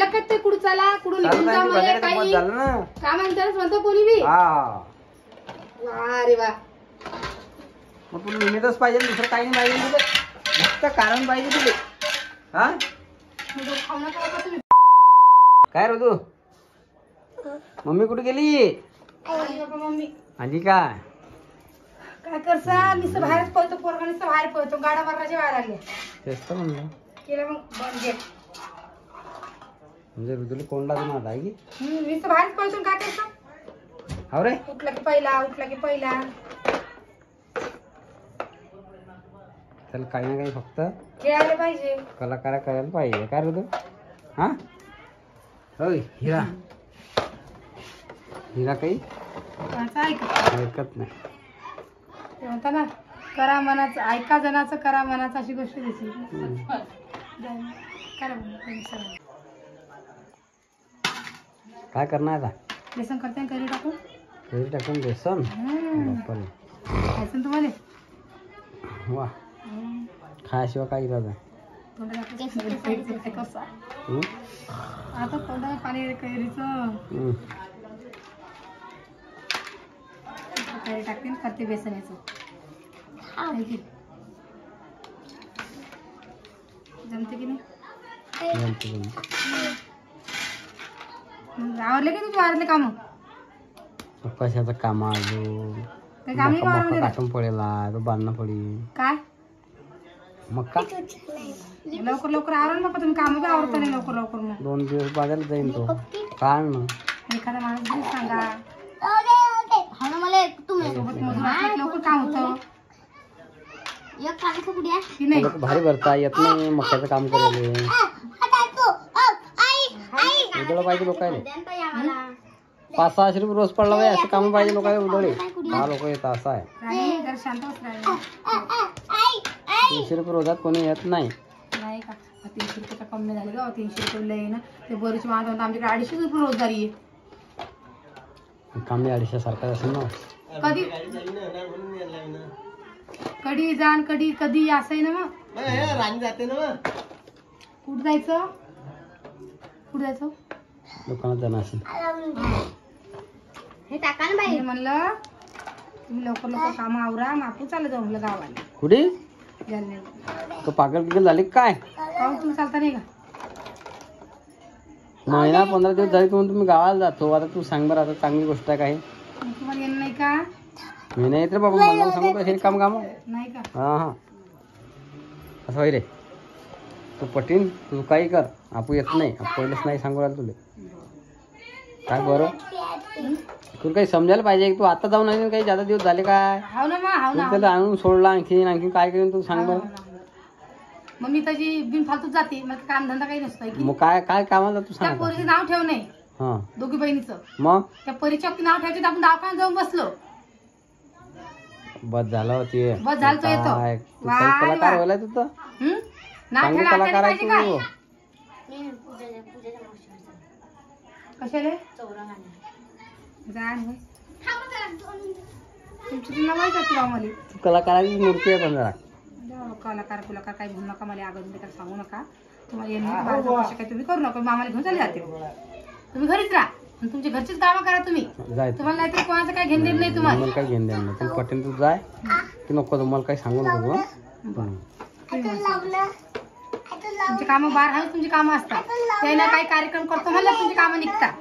एकच ते कुठं चला कुठून निघून जा मला काही काय म्हणतो कोणी बी. अरे वा मग तुला लिमिटच पाहिजे दुसरं काही नाही पाहिजे तुला फक्त कारण पाहिजे तुले. हा खाऊ नका बाबा तुम्ही. काय रे तू मम्मी कुठे गेली? मम्मी आली काय? काय करसा नुसतं बाहेरच पळतो पोरगा नुसतं बाहेर पळतो गाड्या मारण्याच्या बाहेर आले. तेच तर म्हणलं केलं मग बंद गेट म्हणजे ऋतूला कोण लागून आता आहे की नुसतं बाहेरच पळतो काय करसा. हो रे उठला की पहिला उठला की पहिला त्याला काही ना काही फक्त खेळायला पाहिजे कलाकार करायला पाहिजे. काय ऋतू हा होय हिरा हिरा काही ऐकत नाही. ते म्हणता ना करा मनाचं ऐका जनाचं करा मनाचं अशी गोष्ट दिसली. काय करणार आता? बेसन करते करी टाकून कधी टाकून बेसन खायचं तुम्हाला वा खायशिवाय काय इरादा आता तोंडाला पाणी कैरीचं कैरी टाकते करते बेसनाचं जमते की नाही. आवडले की तुझे आवडले काम कशाचं काम आलो काटून पडेला तो बांधणं पडी काय मग का लवकर लवकर आवरण बाबा तुम्ही काम बी आवडता नाही लवकर लवकर. मग 2 दिवस बाजारात जाईन तो काय ना एखादा माणूस घेऊन सांगा लवकर काम होतं भारी भरता येत नाही मक्याचं काम करायला उदळ पाहिजे लोकांना 500-600 रुपये रोज पडला पाहिजे असं काम पाहिजे लोकांना उदळे 10 लोक येतात असं आहे. 300 रुपये रोजात कोणी येत नाही का 300 रुपये कमी झाले का 300 रुपये लय ना ते बरीच वाद आमच्याकडे 250 रुपये रोजगारी आहे. कमी 250 सारखा असेल ना कधी कधी जाण कधी कधी असं आहे ना. मग राणी जाते ना कुठं जायचं दुकानात जाणं असेल हे टाका ना बाई म्हणलं तुम्ही लवकर लवकर काम आवरा आपण चालत जाऊ म्हणलं गावाला. कुठे तो पागल बिगल झाले काय तुम्ही चालता नाही का महिना 15 दिवस झाले तुम्ही गावाला जातो. आता तू सांग बरं आता चांगली गोष्ट आहे काय तुम्हाला येणं नाही का? मी नाही येत रे बाबा मला सांगू का काम नाही का हा असं होय रे तू पटीन तू काही कर आपू येत नाही पहिलेच नाही सांगू राहिलं तुला काय बरं तुला काही समजायला पाहिजे तू आता जाऊन नाही काही जादा दिवस झाले काय त्याला आणून सोडला आणखी काय करेन तू सांग बरं. मग मी त्याची बिनफालतू जाते मला काम धंदा काही नसतो. मग काय कामाला तू सांग पोरीचं नाव ठेव नाही हा दोघी बहिणीचं मग त्या परीच्या नाव ठेवायचे आपण दवाखान्यात जाऊन बसलो बस झालं होती बस झालं तो येतो कलाकार व्हायला तू तर चांगली कलाकार आहे तू कशाले तू कलाकाराची मूर्ती आहे 15 कलाकार काही म्हणू नका मला अगोदर काय सांगू नका तुम्हाला काही तुम्ही करू नका मामाला घेऊन चालले जाते तुम्ही घरीच राहा तुमच्या घरचीच कामं करा तुम्ही तुम्हाला नाहीतर कोणाचं काय घेण देत नाही तुम्हाला काही घेण देणार नाही तू पटेल तू जाय की नको तुम्हाला काही सांगू नको तुमची कामं बाहेर आहे तुमची कामं असतात त्याला काही कार्यक्रम करतो म्हणलं तुमची कामं निघतात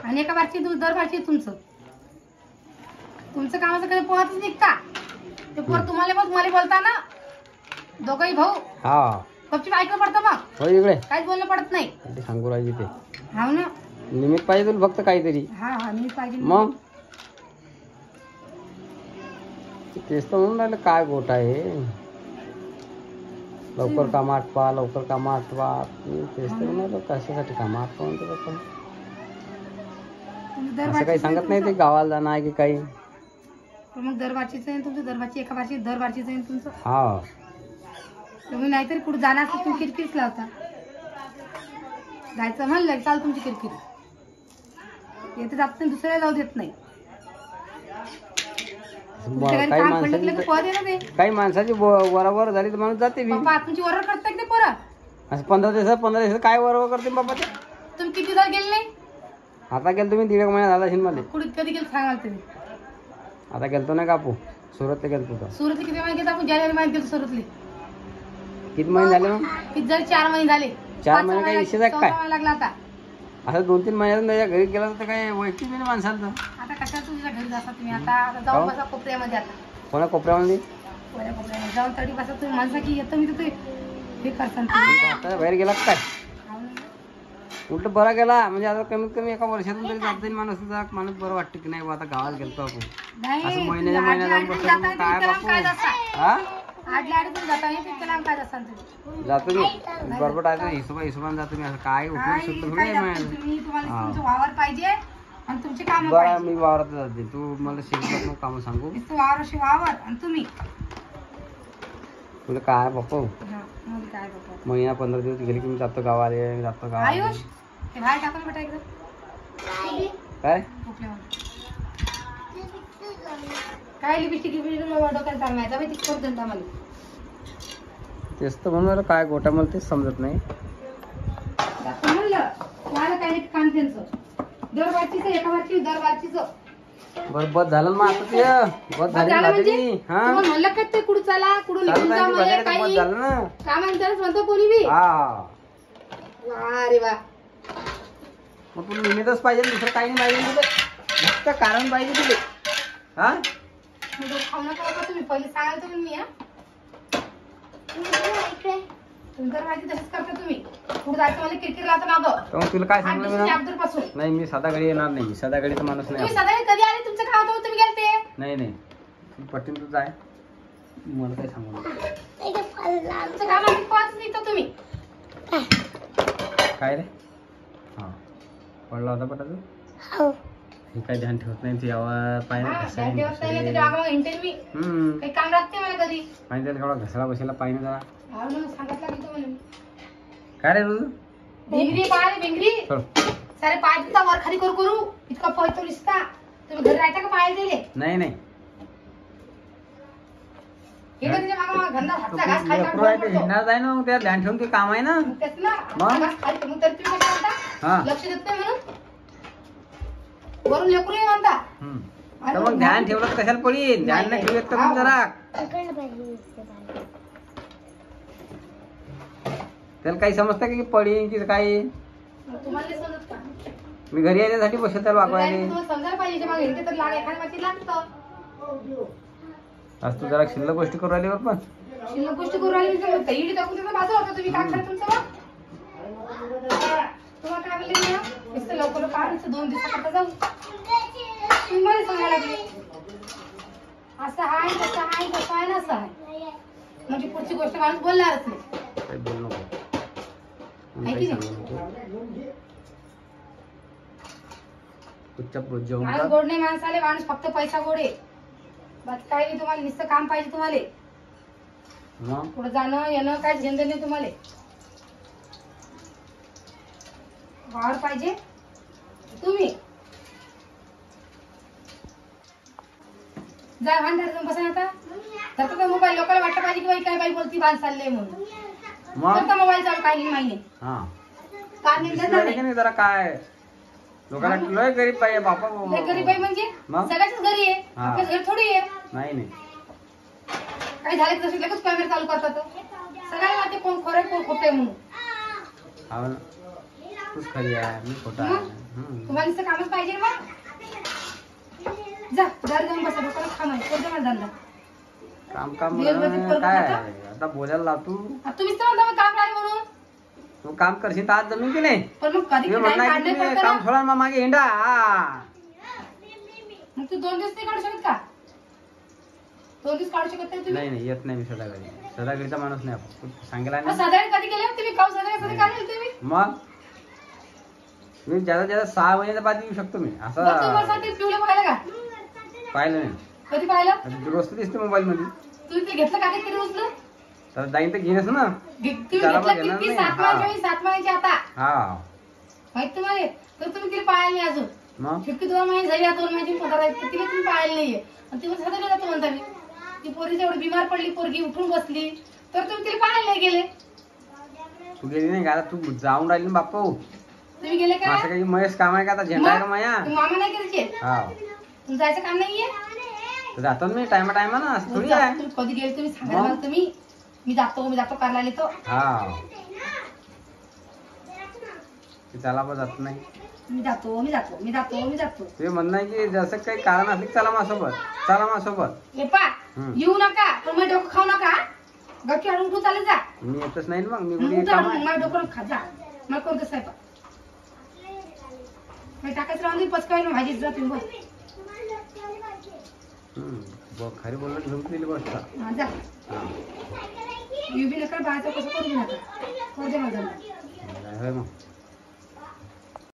आणि एका बारची दर बारची तुमचं कामाचं कधी पोहातच निघता ते पोर तुम्हाला बोलता ना दोघही भाऊ हा गपचूप ऐकलं पडतं मग इकडे काहीच बोलणं पडत नाही सांगू राहिली ते हा ना निमित्त पाहिजे तुला फक्त काहीतरी हा निमित्त पाहिजे मग तेच तर म्हणून राहिलं काय गोट आहे लवकर काम आटपा तेच तर म्हणलं कशासाठी काम आटपा म्हणतो असं काही सांगत नाही ते गावाला जाणं आहे की काही मग दरबारचीच आहे तुमचं दरबारची एका बारची दरबारचीच आहे तुमचं हा तुम्ही नाहीतरी कुठे जाणार असं तुम्ही किरकिरीच लावता जायचं म्हणलं चाल तुमची किरकिरी येते जात दुसऱ्याला जाऊ देत नाही काही माणसाची बरोबर झाली तर माणूस जाते तुमची वरवर करताय ते पोरं असं 15 दिवस काय बरोबर करते बाबा ते. तुम्ही किती दिवस गेले नाही? आता गेलो तुम्ही 1.5 महिना झाला असेल मला. कुठे कधी गेलं सांगाल तुम्ही? आता गेलतो ना कापू सुरतला गेलतो तर. सुरतले किती महिने गेले? आपण जानेवारी महिन्यात गेलो सुरतले. किती महिने झाले मग? किती झाले? 4 महिने झाले. 4 महिने काही विषय आहे काय? 14 लागला आता. असं 2-3 महिन्यातून त्याच्या घरी गेला तर काय वैयक्तिक नाही माणसाचं. आता कशा तुझ्या घरी जाता तुम्ही? आता जाऊन बसा कोपऱ्यामध्ये. आता कोणा कोपऱ्यामध्ये कोपऱ्यामध्ये जाऊन तरी बसा तुम्ही. माणसा की येतं मी तिथे हे करसान. आता बाहेर गेला काय उलट बरा गेला म्हणजे आता कमीत कमी एका वर्षातून तरी जात जाईल माणूस. माणूस बरं वाटतं की नाही बा आता गावात गेलतो आपण. असं महिन्याच्या महिन्यात जाऊन बसतो काय बापू. हा आडल्या आडी पण जाता नाही तितक्या लांब काय जासान तुम्ही? जातो मी बरोबर आहे हिशोबाने जातो मी. असं काय उठून सुटलं थोडी आहे माझ्या. तुम्ही तुम्हाला तुमचं वावर पाहिजे आणि तुमची कामं बरं पाहिजे. मी वावरात जाते तू मला शेतात कामं सांगू. नुसतं वावराशी वावर आणि तुम्ही तुला काय बापू हा, मग काय बाबा महिना 15 दिवस गेले की मी जातो गावाला जातो गावाला. आयुष ते बाहेर टाकून बेटा एकदम काय कोपऱ्यामध्ये. काय लिपस्टिक डोक्याला चालवायचा माहिती करून देता मला. तेच तर म्हणून काय गोटा मला तेच समजत नाही. जास्त म्हणलं मला काय नाही काम त्यांचं. दरबारचीच एका वारची दरबारचीच बरं बस झालं मग आता ते बस झाली म्हणजे हा तुम्हाला म्हणलं का ते कुठं चला कुठं निघून जा मला बस काही झालं ना. काम आहे त्यालाच म्हणतो कोणी बी. हा वा रे वा. मग तुला निमित्तच पाहिजे दुसरं काही नाही पाहिजे तुला. नुसतं कारण पाहिजे तुला. हा म्हणजे खाऊ नका बाबा तुम्ही पहिले सांगाल तुम्ही मी. हा तुम्ही तर माझी तशीच करता तुम्ही. पुढे जायचं मला किरकिर लावता मागं. तर मग तुला काय सांगलं मी ना? अब्दुल पासून नाही मी साधा घडी येणार नाही. मी साधा घडीचा माणूस तुम्ही नाही. सदाळे कधी आले? तुमचं काय होतं तुम्ही गेलते? नाही नाही तू पटकन तू जाय मला काय सांगू नको. तुमचं काम आधी पाच निघता तुम्ही. काय रे हा पडला होता पटा तू. हे काय ध्यान ठेवत नाही तू यावर पाय हा, ध्यान ठेवत नाही ते डागावर हिंटेल मी. काही काम राहते मला कधी. पाणी त्याला थोडा घसरा बसेला पाहिजे जरा. हा ना, सांगितलं की तुम्हाला. काय रे तुझं भिंगरी पाय भिंगरी सोड. सारे पाय तुमचा वर खाली करू करू इतका पळतो दिसता. तुम्ही घरी राहता का पाय दिले? नाही नाही हे का तुझ्या मागं धंदा हातचा घास खायचा लेकरू आहे ते हिंडणार आहे ना मग त्याला ध्यान ठेवून ते काम आहे ना. तेच ना घास खायचं. मग तर तुम्ही काय म्हणता? हा लक्ष देत नाही म्हणून वरून लेकरू आहे म्हणता. तर मग ध्यान ठेवलं तर कशाला पडीन. ध्यान नाही ठेवत तर मग जरा त्याला काही समजतं की पडीन की काय. तुम्हाला नाही समजत का? मी घरी येण्यासाठी बसेल त्याला वागवायला. तुम्हाला समजायला पाहिजे. मग हिंडते तर लाग एखाद्या माती लागतं. आज तू जरा शिल्लक गोष्टी करू राहिलीवर पण शिल्लक गोष्टी करू राहिली तर काही इडी टाकून त्याचा बाजू होता. तुम्ही काय करा तुमचं मग? तुम्हाला काय बोलले ना? नुसतं लवकर पाहा. नुसतं 2 दिवसाकरता जाऊ. तुम्ही मला सांगायला लागले असं आहे तसं आहे तसं आहे ना असं आहे. म्हणजे पुढची गोष्ट माणूस बोलणारच नाही. काही बोलू नको. आहे की नाही? चुपचाप रोज जेवण माणूस कर. गोड नाही माणसाले. माणूस फक्त पैसा गोड आहे. बाकी काही नाही. तुम्हाला नुसतं काम पाहिजे. तुम्हाला मग पुढे जाणं येणं काय झंझट नाही. तुम्हाला वावर पाहिजे. तुम्ही जा भांडार जाऊन बसा आता. तर मोबाईल लोकांना वाटलं पाहिजे की बाई काय बाई बोलती बाल चालले म्हणून. मग मोबाईल चालू काही नाही माहिती. हा काम दिसलं नाही की नाही जरा काय लोकांना लय गरीब पाहिजे बापा. गरीब आहे म्हणजे मग? सगळ्याच घरी आहे. हा. आपल्याच घरी थोडी आहे. नाही नाही काही झाले तसे लगेच कॅमेरा चालू करतात. सगळ्यांना वाटते कोण खरं आहे कोण खोटं आहे म्हणून. हा ना तूच खरी आहे मी खोटा आहे. तुम्हाला नुसतं कामच पाहिजे ना मग. जा घर जाऊन बसा. लोकांना काम आहे. कोणतं मला धंदा काम काम दिवसभर ते करत काय राहता? आता बोलायला लावतो. आता तुम्हीच तर म्हणता मग काम राहिले म्हणून. तू काम करशील तर आज जमीन की नाही. पण मग कधी मी टाइम म्हणणार की काढणे तुम्ही पडतं काम ना. सोडा मग मागे हिंडा. हा. मग तू 2 दिवस नाही काढू शकत का? 2 दिवस काढू शकत नाही तुम्ही? नाही नाही येत नाही मी सदागडी. सदागडीचा माणूस नाही आपण सांगितला मग नाही. साधारण कधी केले तुम्ही? काऊ साधारण कधी काढले तुम्ही? मग मी ज्यादा ज्यादा 6 महिन्याच्या बाद येऊ शकतो मी मग तुम्हाला असं सांगते पिवलं पाहिलं का? पाहिलं नाही. कधी पाहिलं? रोज दिसते मोबाईल मध्ये. तुम्ही ते घेतलं का किती उचलं? तर जाईन तर घेणच ना. तुम्ही त्याला घेतलं पण घेणार किती? नाही. 7 महिन्याची 7 महिन्याची आता हा माहित तुम्हाला. तर तुम्ही तिला पाहायला नाही अजून. मग शिटकी 2 महिने झाली. 2 महिन्याची पोटात आहे. तिला तुम्ही पाहायला नाहीये. आणि तुम्ही साधारण जातो म्हणता मी. ती पोरी एवढी बिमार पडली. पोरगी उठून बसली तर तुम्ही तिला पाहायला नाही गेले. तू गेली नाही का आता? तू जाऊन राहिली ना बाप्पा. तुम्ही गेले का? असं काही महेश काम आहे का आता? झेंडा आहे का माया? तुम्ही मामा नाही गेले? हा तुमचं जायचं काम नाहीये? तर जातो ना मी टायमा टायमानं. असं थोडी आहे. तुम्ही कधी गेले तुम्ही सांगा मला. तुम्ही मी जातो करायला येतो. हा त्याला पण जात नाही. मी जातो. ते म्हणणं आहे की जसं काही कारण असलं की चला माझ्यासोबत. हे पा येऊ नका पण मग डोकं खाऊ नका. गच्ची हाडून उठून चालत जा. मी येतच नाही ना मग. मी मग कुठे उठा काम मग आहे? मला डोकं खा जा. मला कोणतं स्वयंपाक मी टाकायचं राहून पचकावी ना भाजी जा तुम्ही बस. खरी बोलणं घेऊन दिली गोष्ट. हा जा. येऊ बी नका बाहेरचं कसं करू बी नका. करू दे माझं. मग